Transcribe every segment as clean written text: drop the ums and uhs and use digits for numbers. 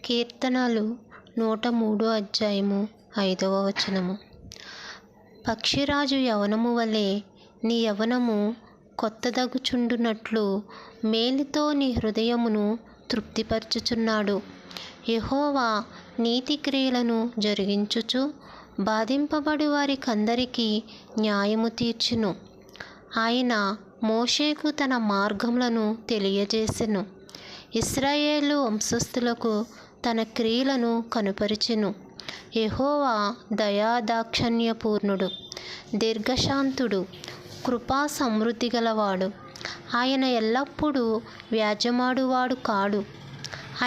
కీర్తనలు 103 అధ్యాయము 5వ వచనము. పక్షిరాజు యవనము వలె నీ యవనము కొత్తదగుచుండునట్లు మేలుతో నీ హృదయమును తృప్తిపరచుచున్నాడు. యెహోవా నీతి క్రియలను జరిగించుచు బాధింపబడు వారికందరికీ న్యాయము తీర్చును. ఆయన మోషేకు తన మార్గములను తెలియజేసెను. ఇశ్రాయేలు వంశస్థులకు తన క్రియలను కనుపరిచెను. యెహోవా దయాదాక్షిణ్యపూర్ణుడు, దీర్ఘశాంతుడు, కృపా సమృద్ధి గలవాడు. ఆయన ఎల్లప్పుడూ వ్యాజ్యమాడువాడు కాడు.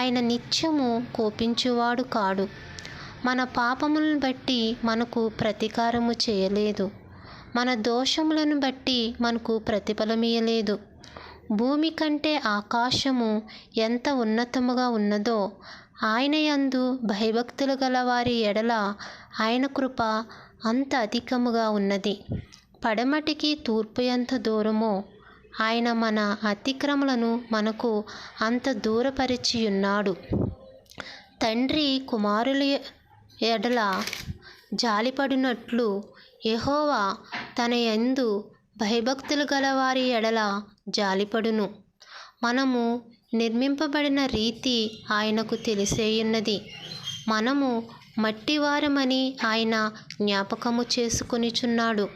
ఆయన నిత్యము కోపించువాడు కాడు. మన పాపములను బట్టి మనకు ప్రతీకారము చేయలేదు. మన దోషములను బట్టి మనకు ప్రతిఫలమియ్యలేదు. భూమి కంటే ఆకాశము ఎంత ఉన్నతముగా ఉన్నదో ఆయన యందు భయభక్తులు గల వారి ఎడల ఆయన కృప అంత అధికముగా ఉన్నది. పడమటికి తూర్పు ఎంత దూరమో ఆయన మన అతిక్రమలను మనకు అంత దూరపరిచియున్నాడు. తండ్రి కుమారుల ఎడల జాలిపడినట్లు యెహోవా తన యందు భయభక్తులు గల వారి ఎడల జాలిపడును. మనము నిర్మింపబడిన రీతి ఆయనకు తెలిసేయున్నది. మనము మట్టివారమని ఆయన జ్ఞాపకము చేసుకొనిచున్నాడు.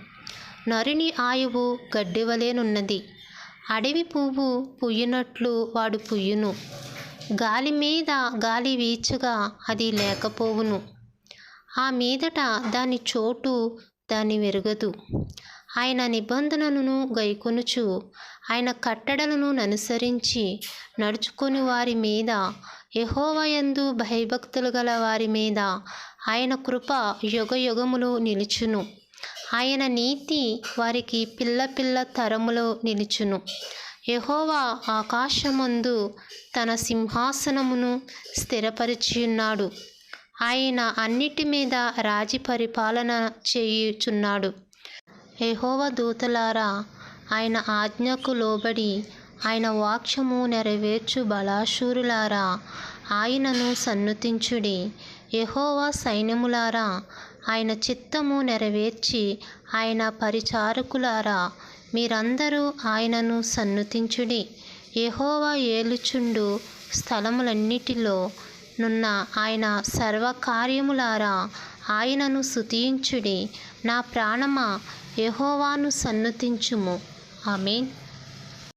నరుని ఆయువు గడ్డివలెనున్నది. అడవి పువ్వు పుయ్యునట్లు వాడు పుయ్యును. గాలి మీద గాలి వీచగా అది లేకపోవును. ఆ మీదట దాని చోటు దాని వెరుగదు. ఆయన నిబంధనను గైకొనుచు ఆయన కట్టడలను అనుసరించి నడుచుకొని వారి మీద, యెహోవా యందు భయభక్తులు గల వారి మీద ఆయన కృప యుగయుగములు నిలుచును. ఆయన నీతి వారికి పిల్ల పిల్ల తరములో నిలుచును. యెహోవా ఆకాశమందు తన సింహాసనమును స్థిరపరిచియున్నాడు. ఆయన అన్నిటి మీద రాజి పరిపాలన చేయుచున్నాడు. యెహోవా దూతలారా, ఆయన ఆజ్ఞకు లోబడి ఆయన వాక్యము నెరవేర్చు బలాశూరులారా, ఆయనను సన్నుతించుడి. యెహోవా సైన్యములారా, ఆయన చిత్తము నెరవేర్చి ఆయన పరిచారకులారా, మీరందరూ ఆయనను సన్నుతించుడి. యెహోవా ఏలుచుండు స్థలములన్నిటిలో నున్న ఆయన సర్వకార్యములారా, ఆయనను స్తుతించుడి. నా ప్రాణమా, యెహోవాను సన్నుతించుము. ఆమేన్.